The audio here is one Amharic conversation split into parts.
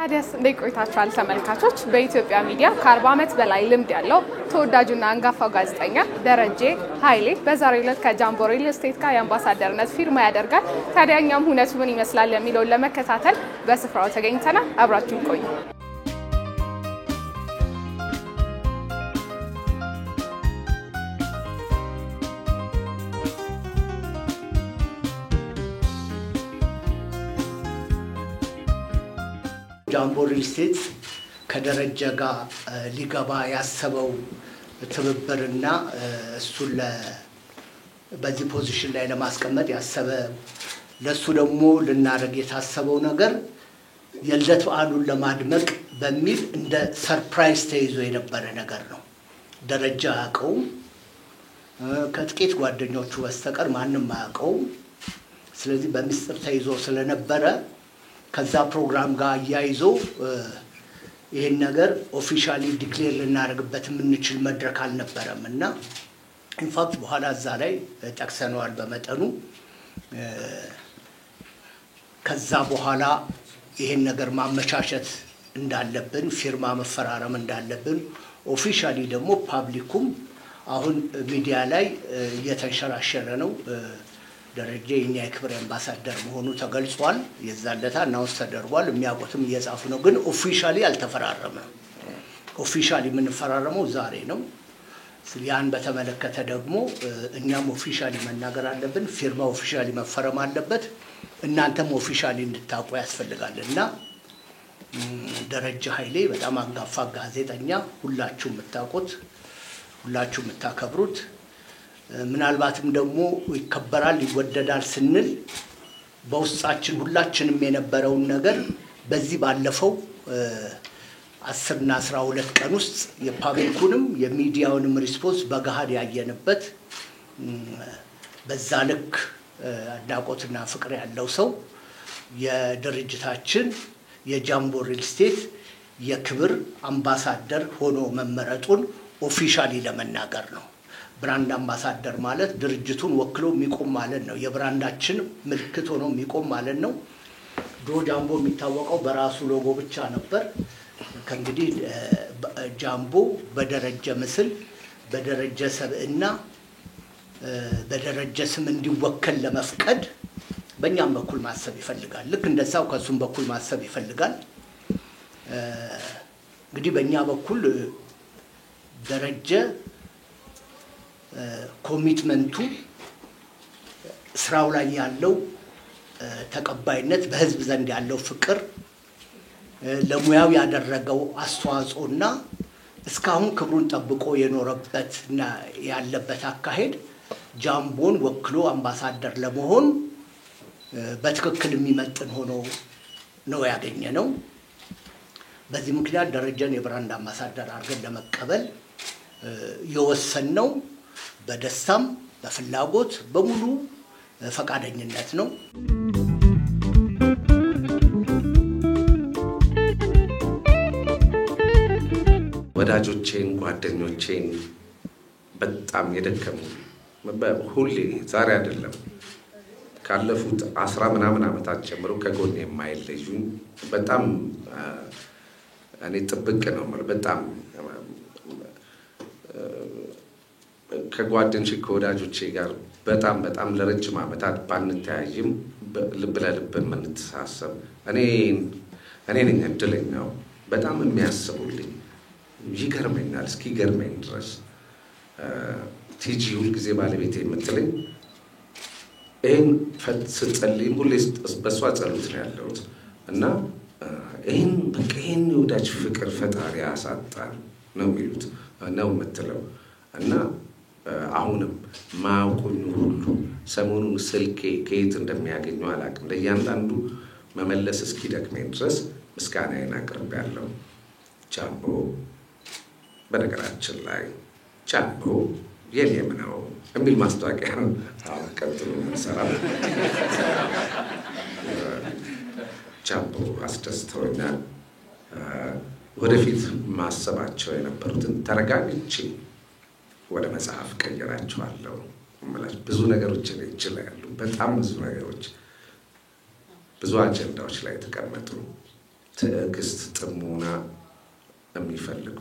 ታዲያስ እንዴት ቆይታችኋል ተመልካቾች? በኢትዮጵያ ሚዲያ ከ40 ዓመት በላይ ልምድ ያለው ተወዳጁና አንጋፋው ጋዜጠኛ ደረጀ ኃይሌ በዛሬው ዕለት ከጃምቦ ሪል ስቴት ጋር የአምባሳደርነት ፊርማ ያደርጋል። ታዲያ እኛም ሁነቱ ምን ይመስላል የሚለውን ለመከታተል በስፍራው ተገኝተናል። አብራችሁን ቆዩ። ጃምቦ ሪል ስቴት ከደረጀ ጋር ሊገባ ያሰበው ትብብርና እሱን በዚህ ፖዚሽን ላይ ለማስቀመጥ ያሰበ ለሱ ደግሞ ልናደርግ የታሰበው ነገር የልደት በዓሉን ለማድመቅ በሚል እንደ ሰርፕራይዝ ተይዞ የነበረ ነገር ነው። ደረጀ አያውቀውም፣ ከጥቂት ጓደኞቹ በስተቀር ማንም አያውቀውም። ስለዚህ በሚስጥር ተይዞ ስለነበረ ከዛ ፕሮግራም ጋር ያይዞ ይሄን ነገር ኦፊሻሊ ዲክሌር ልናደርግበት የምንችል መድረክ አልነበረም እና ኢንፋክት በኋላ እዛ ላይ ጠቅሰነዋል በመጠኑ። ከዛ በኋላ ይሄን ነገር ማመቻቸት እንዳለብን፣ ፊርማ መፈራረም እንዳለብን ኦፊሻሊ ደግሞ ፓብሊኩም አሁን ሚዲያ ላይ እየተንሸራሸረ ነው። ደረጀ የኛ የክብር አምባሳደር መሆኑ ተገልጿል። የዛለታ አናውንስ ተደርጓል። የሚያውቁትም እየጻፉ ነው። ግን ኦፊሻሊ አልተፈራረመም። ኦፊሻሊ የምንፈራረመው ዛሬ ነው። ያን በተመለከተ ደግሞ እኛም ኦፊሻሊ መናገር አለብን። ፊርማ ኦፊሻሊ መፈረም አለበት። እናንተም ኦፊሻሊ እንድታውቁ ያስፈልጋልና ደረጀ ኃይሌ በጣም አንጋፋ ጋዜጠኛ፣ ሁላችሁ የምታውቁት፣ ሁላችሁ የምታከብሩት፣ ምናልባትም ደግሞ ይከበራል ይወደዳል ስንል በውስጣችን ሁላችንም የነበረውን ነገር በዚህ ባለፈው 10 እና 12 ቀን ውስጥ የፓብሊኩንም የሚዲያውንም ሪስፖንስ በጋሃድ ያየንበት በዛ ልክ አድናቆትና ፍቅር ያለው ሰው የድርጅታችን የጃምቦ ሪል ስቴት የክብር አምባሳደር ሆኖ መመረጡን ኦፊሻሊ ለመናገር ነው። ብራንድ አምባሳደር ማለት ድርጅቱን ወክሎ የሚቆም ማለት ነው። የብራንዳችን ምልክት ሆኖ የሚቆም ማለት ነው። ድሮ ጃምቦ የሚታወቀው በራሱ ሎጎ ብቻ ነበር። ከእንግዲህ ጃምቦ በደረጀ ምስል፣ በደረጀ ሰብዕና፣ በደረጀ ስም እንዲወከል ለመፍቀድ በእኛም በኩል ማሰብ ይፈልጋል። ልክ እንደዛው ከሱም በኩል ማሰብ ይፈልጋል። እንግዲህ በእኛ በኩል ደረጀ ኮሚትመንቱ ስራው ላይ ያለው ተቀባይነት፣ በህዝብ ዘንድ ያለው ፍቅር፣ ለሙያው ያደረገው አስተዋጽኦና እስካሁን ክብሩን ጠብቆ የኖረበትና ያለበት አካሄድ ጃምቦን ወክሎ አምባሳደር ለመሆን በትክክል የሚመጥን ሆኖ ነው ያገኘነው። በዚህ ምክንያት ደረጀን የብራንድ አምባሳደር አድርገን ለመቀበል የወሰንነው በደስታም በፍላጎት በሙሉ ፈቃደኝነት ነው። ወዳጆቼን ጓደኞቼን በጣም የደከሙ ሁሌ ዛሬ አይደለም ካለፉት 10 ምናምን ዓመታት ጀምሮ ከጎን የማይለዩኝ በጣም እኔ ጥብቅ ነው ማለት በጣም ከጓደኞቼ ከወዳጆቼ ጋር በጣም ለረጅም ዓመታት ባንተያይም ልብ ለልብ የምንተሳሰብ እኔ ነኝ እድለኛው። በጣም የሚያስቡልኝ ይገርመኛል እስኪገርመኝ ድረስ ቲጂ ሁልጊዜ ባለቤቴ የምትለኝ ይህን ስትጸልይም ሁሌ በሷ ጸሎት ነው ያለሁት እና ይህን የወዳጅ ፍቅር ፈጣሪ ያሳጣን ነው የሚሉት ነው የምትለው እና አሁንም ማውቁኝ ሁሉ ሰሞኑን ስልኬ ከየት እንደሚያገኙ አላውቅም። ለእያንዳንዱ መመለስ እስኪደክመኝ ድረስ ምስጋናዬን አቅርቤያለሁ። ጃምቦ በነገራችን ላይ ጃምቦ የኔም ነው የሚል ማስታወቂያ ነው ቀጥሎ የምንሰራው። ጃምቦ አስደስተውኛል። ወደፊት ማሰባቸው የነበሩትን ተረጋግቼ ወደ መጽሐፍ ቀይራቸዋለሁ። ብዙ ነገሮች ይችላሉ፣ በጣም ብዙ ነገሮች ብዙ አጀንዳዎች ላይ ተቀመጡ። ትዕግስት ጥሞና የሚፈልጉ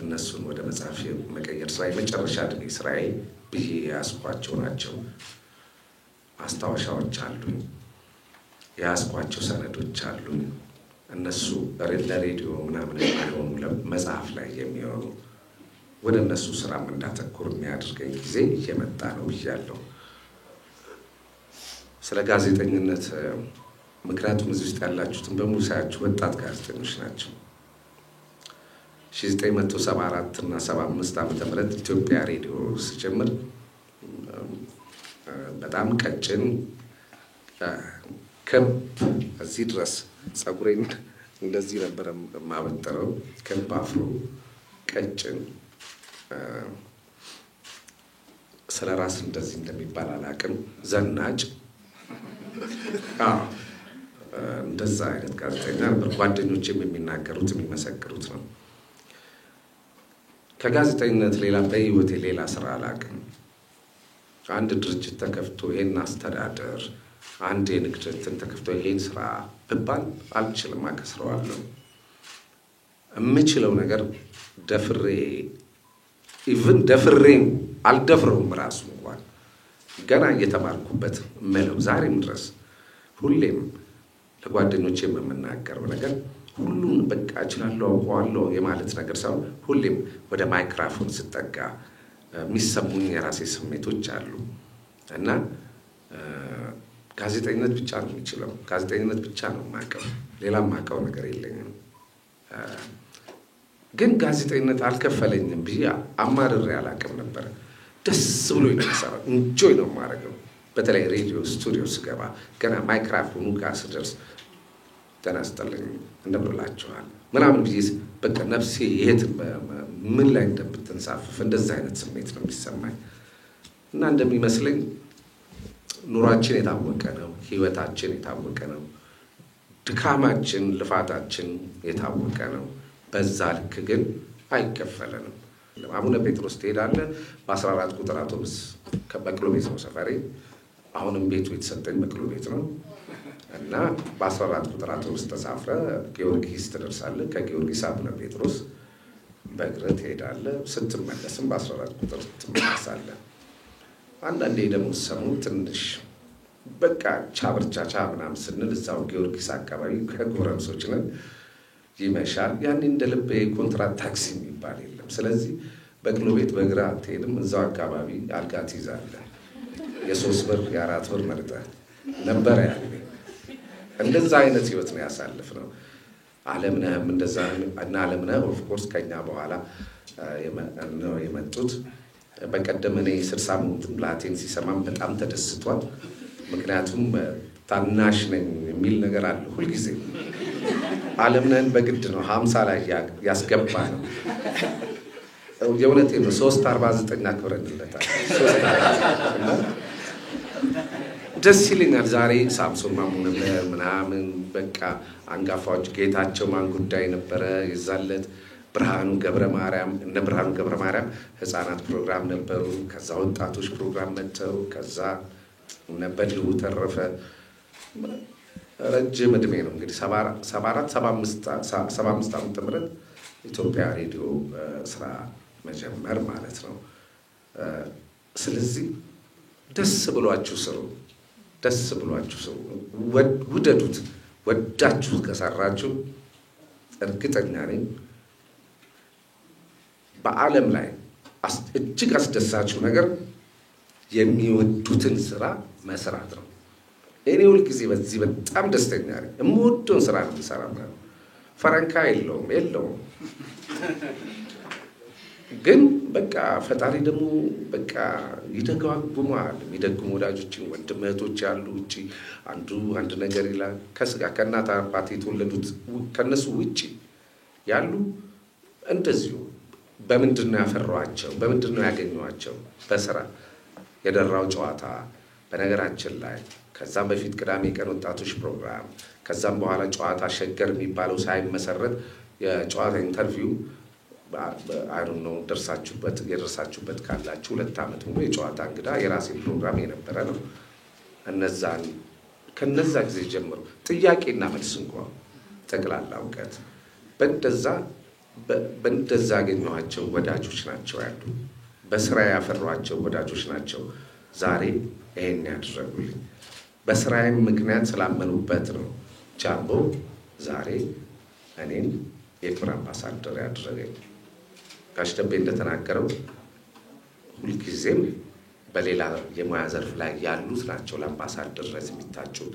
እነሱን ወደ መጽሐፍ መቀየር ስራ የመጨረሻ ዕድሜ ስራዬ ብዬ ያስኳቸው ናቸው። ማስታወሻዎች አሉኝ፣ ያስኳቸው ሰነዶች አሉኝ። እነሱ ለሬዲዮ ምናምን የማይሆኑ መጽሐፍ ላይ የሚሆኑ ወደ እነሱ ስራም እንዳተኩር የሚያደርገኝ ጊዜ እየመጣ ነው ብያለሁ። ስለ ጋዜጠኝነት ምክንያቱም እዚህ ውስጥ ያላችሁትን በሙሉ ሳያችሁ ወጣት ጋዜጠኞች ናቸው። 1974 እና 75 ዓመተ ምህረት ኢትዮጵያ ሬዲዮ ሲጀምር በጣም ቀጭን ክብ እዚህ ድረስ ጸጉሬን እንደዚህ ነበር የማበጠረው፣ ክብ አፍሮ ቀጭን ስለ ራስ እንደዚህ እንደሚባል አላውቅም፣ ዘናጭ እንደዛ አይነት ጋዜጠኛ ነበር። ጓደኞቼም የሚናገሩት የሚመሰክሩት ነው። ከጋዜጠኝነት ሌላ በህይወቴ ሌላ ስራ አላውቅም። አንድ ድርጅት ተከፍቶ ይሄን አስተዳደር፣ አንድ የንግድ እንትን ተከፍቶ ይሄን ስራ ብባል አልችልም፣ አከስረዋለሁ። የምችለው ነገር ደፍሬ ኢቭን ደፍሬም አልደፍረውም ራሱ እንኳን ገና እየተማርኩበት ምለው ዛሬም ድረስ ሁሌም ለጓደኞቼ የምናገረው ነገር ሁሉን በቃ እችላለሁ አውቀዋለሁ የማለት ነገር ሳይሆን ሁሌም ወደ ማይክሮፎን ስጠጋ የሚሰሙኝ የራሴ ስሜቶች አሉ እና ጋዜጠኝነት ብቻ ነው የሚችለው፣ ጋዜጠኝነት ብቻ ነው የማውቀው፣ ሌላ የማውቀው ነገር የለኝም። ግን ጋዜጠኝነት አልከፈለኝም ብዬ አማርሬ አላውቅም ነበር። ደስ ብሎኝ ነው የምሰራው፣ እንጆይ ነው የማደርገው። በተለይ ሬዲዮ ስቱዲዮ ስገባ ገና ማይክሮፎኑ ጋር ስደርስ ደህና አስጠለኝ እንደምንላችኋል ምናምን ብዬ በቃ ነፍሴ የት ምን ላይ እንደምትንሳፈፍ እንደዛ አይነት ስሜት ነው የሚሰማኝ እና እንደሚመስለኝ ኑሯችን የታወቀ ነው፣ ህይወታችን የታወቀ ነው፣ ድካማችን ልፋታችን የታወቀ ነው። በዛ ልክ ግን አይከፈለንም። አቡነ ጴጥሮስ ትሄዳለህ፣ በ14 ቁጥር አውቶቡስ ከበቅሎ ቤት ነው ሰፈሬ። አሁንም ቤቱ የተሰጠኝ በቅሎ ቤት ነው እና በ14 ቁጥር አውቶቡስ ተሳፍረ ጊዮርጊስ ትደርሳለህ። ከጊዮርጊስ አቡነ ጴጥሮስ በእግር ትሄዳለህ። ስትመለስም በ14 ቁጥር ትመለሳለህ። አንዳንዴ ደግሞ ሰሙ ትንሽ በቃ ቻብርቻቻ ምናምን ስንል እዛው ጊዮርጊስ አካባቢ ከጎረምሶች ነን፣ ይመሻል። ያኔ እንደ ልብ ኮንትራት ታክሲ የሚባል የለም። ስለዚህ በቅሎ ቤት በእግር አትሄድም፣ እዛው አካባቢ አልጋ ትይዛለህ። የ3 ብር የ4 ብር መርጠህ ነበረ ያኔ። እንደዛ አይነት ህይወት ነው ያሳለፍነው። አለምነህም እንደዛ እና አለምነህ ኦፍ ኮርስ ከኛ በኋላ ነው የመጡት። በቀደም እኔ 60 ብላቴን ሲሰማም በጣም ተደስቷል። ምክንያቱም ታናሽ ነኝ የሚል ነገር አለ ሁልጊዜ። አለምነህን በግድ ነው 50 ላይ ያስገባ ነው። የእውነቴን ነው። 349 አክብረንለታል። 349 ደስ ይለኛል። ዛሬ ሳምሶን ማሙ ነበር ምናምን በቃ አንጋፋዎች፣ ጌታቸው ማን ጉዳይ ነበረ የዛለት፣ ብርሃኑ ገብረ ማርያም እነ ብርሃኑ ገብረ ማርያም ህፃናት ፕሮግራም ነበሩ። ከዛ ወጣቶች ፕሮግራም መተው፣ ከዛ እነ በድሉ ተረፈ። ረጅም እድሜ ነው እንግዲህ 75 ዓመተ ምህረት ኢትዮጵያ ሬዲዮ ስራ መጀመር ማለት ነው። ስለዚህ ደስ ብሏችሁ ስሩ፣ ደስ ብሏችሁ ስሩ፣ ውደዱት። ወዳችሁ ከሰራችሁ እርግጠኛ ነኝ በዓለም ላይ እጅግ አስደሳችው ነገር የሚወዱትን ስራ መስራት ነው። እኔ ሁልጊዜ በዚህ በጣም ደስተኛ ነኝ። የምወደውን ስራ ነው የምሰራው። ፈረንካ የለውም ግን በቃ ፈጣሪ ደግሞ በቃ ይደጋግማል። የሚደግሙ ወዳጆችን ወንድም እህቶች ያሉ ውጪ አንድ ነገር ይላል። ከስጋ ከእናት አባት የተወለዱት ከነሱ ውጪ ያሉ እንደዚሁ በምንድን ነው ያፈሯቸው? በምንድን ነው ያገኟቸው? በስራ የደራው ጨዋታ በነገራችን ላይ ከዛም በፊት ቅዳሜ ቀን ወጣቶች ፕሮግራም፣ ከዛም በኋላ ጨዋታ ሸገር የሚባለው ሳይመሰረት የጨዋታ ኢንተርቪው አይዶን ነው የደርሳችሁበት ካላችሁ 2 ዓመት ሙሉ የጨዋታ እንግዳ የራሴ ፕሮግራም የነበረ ነው። ከነዛ ጊዜ ጀምሮ ጥያቄና መልስ እንኳን ጠቅላላ እውቀት በእንደዛ ያገኘኋቸው ወዳጆች ናቸው ያሉ በስራ ያፈሯቸው ወዳጆች ናቸው ዛሬ ይሄን ያደረጉልኝ በስራዬም ምክንያት ስላመኑበት ነው ጃምቦ ዛሬ እኔን የክብር አምባሳደር ያደረገኝ ጋሽ ደቤ እንደተናገረው ሁልጊዜም በሌላ የሙያ ዘርፍ ላይ ያሉት ናቸው ለአምባሳደርነት የሚታጩት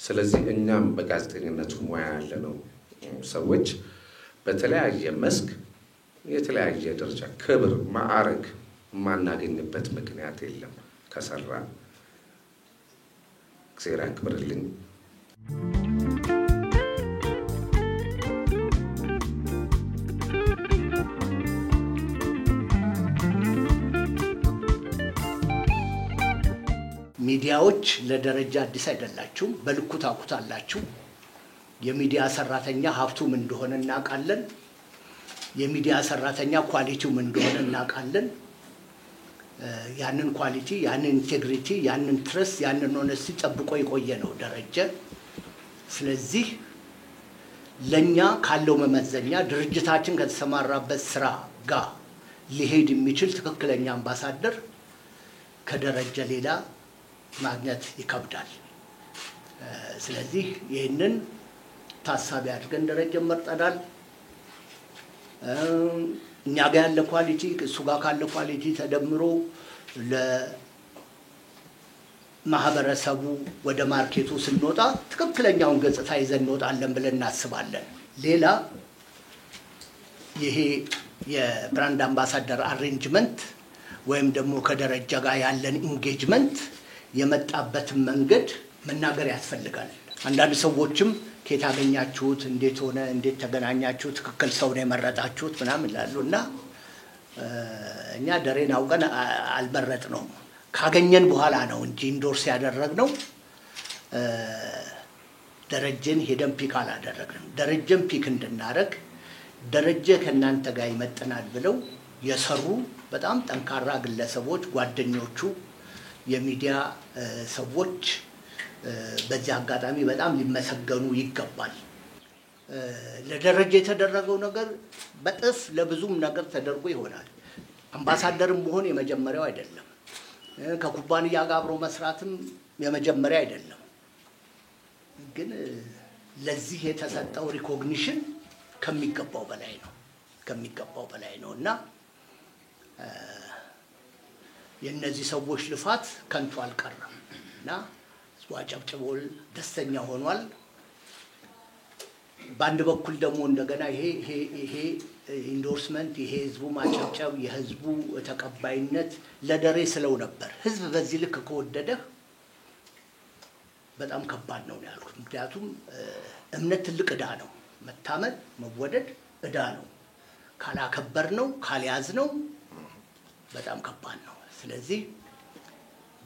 ስለዚህ እኛም በጋዜጠኝነቱ ሙያ ያለነው ሰዎች በተለያየ መስክ የተለያየ ደረጃ ክብር ማዕረግ ማናገኝበት ምክንያት የለም ከሰራ እግዚአብሔር ያክብርልኝ ሚዲያዎች ለደረጃ አዲስ አይደላችሁም በልኩ ታውቁታላችሁ የሚዲያ ሰራተኛ ሀብቱ ምን እንደሆነ እናውቃለን የሚዲያ ሰራተኛ ኳሊቲው ምን እንደሆነ እናውቃለን ያንን ኳሊቲ ያንን ኢንቴግሪቲ ያንን ትረስት ያንን ሆነስቲ ጠብቆ የቆየ ነው ደረጀ ስለዚህ ለኛ ካለው መመዘኛ ድርጅታችን ከተሰማራበት ስራ ጋር ሊሄድ የሚችል ትክክለኛ አምባሳደር ከደረጀ ሌላ ማግኘት ይከብዳል ስለዚህ ይሄንን ታሳቢ አድርገን ደረጀ መርጠናል እኛ ጋር ያለ ኳሊቲ እሱ ጋር ካለ ኳሊቲ ተደምሮ ለማህበረሰቡ ወደ ማርኬቱ ስንወጣ ትክክለኛውን ገጽታ ይዘን እንወጣለን ብለን እናስባለን ሌላ ይሄ የብራንድ አምባሳደር አሬንጅመንት ወይም ደግሞ ከደረጀ ጋር ያለን ኢንጌጅመንት የመጣበት መንገድ መናገር ያስፈልጋል አንዳንድ ሰዎችም ከየት አገኛችሁት እንዴት ሆነ እንዴት ተገናኛችሁ ትክክል ሰው ነው የመረጣችሁት ምናምን ይላሉና እኛ ደሬን አውቀን አልመረጥነው ካገኘን በኋላ ነው እንጂ ኢንዶርስ ያደረግነው ደረጀን ሄደን ፒክ አላደረግንም ደረጀን ፒክ እንድናረግ ደረጀ ከናንተ ጋር ይመጥናል ብለው የሰሩ በጣም ጠንካራ ግለሰቦች ጓደኞቹ የሚዲያ ሰዎች በዚህ አጋጣሚ በጣም ሊመሰገኑ ይገባል ለደረጀ የተደረገው ነገር በጥፍ ለብዙም ነገር ተደርጎ ይሆናል አምባሳደርም መሆን የመጀመሪያው አይደለም ከኩባንያ ጋር አብሮ መስራትም የመጀመሪያ አይደለም ግን ለዚህ የተሰጠው ሪኮግኒሽን ከሚገባው በላይ ነውና የነዚህ ሰዎች ልፋት ከንቱ አልቀረምና ዋጨብጨቦል ደስተኛ ሆኗል ባንድ በኩል ደግሞ እንደገና ይሄ ኢንዶርስመንት ይሄ ህዝቡ ማጨብጨብ የህዝቡ ተቀባይነት ለደሬ ስለው ነበር ህዝብ በዚህ ልክ ከወደደ በጣም ከባድ ነው ያልኩት ምክንያቱም እምነት ትልቅ ዕዳ ነው መታመን መወደድ ዕዳ ነው ካላከበር ነው ካልያዝ ነው በጣም ከባድ ነው ስለዚህ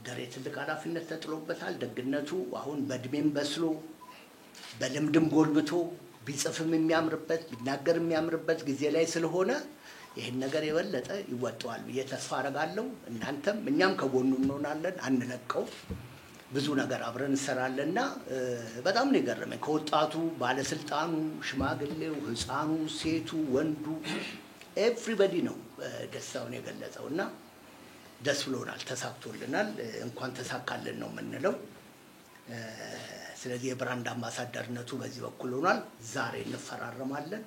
ደሬ ትልቅ ኃላፊነት ተጥሎበታል ደግነቱ አሁን በእድሜም በስሎ በልምድም ጎልብቶ ቢጽፍም የሚያምርበት ቢናገር የሚያምርበት ጊዜ ላይ ስለሆነ ይሄን ነገር የበለጠ ይወጣዋል በየተስፋ አረጋለሁ እናንተም እኛም ከጎኑ እንሆናለን አንለቀው ብዙ ነገር አብረን እንሰራለንና በጣም ነው የገረመኝ ከወጣቱ ባለስልጣኑ ሽማግሌው ህፃኑ ሴቱ ወንዱ ኤቭሪባዲ ነው ደስታውን የገለጸውና ደስ ብሎናል ተሳክቶልናል እንኳን ተሳካልን ነው የምንለው ስለዚህ የብራንድ አምባሳደርነቱ በዚህ በኩል ሆኗል ዛሬ እንፈራረማለን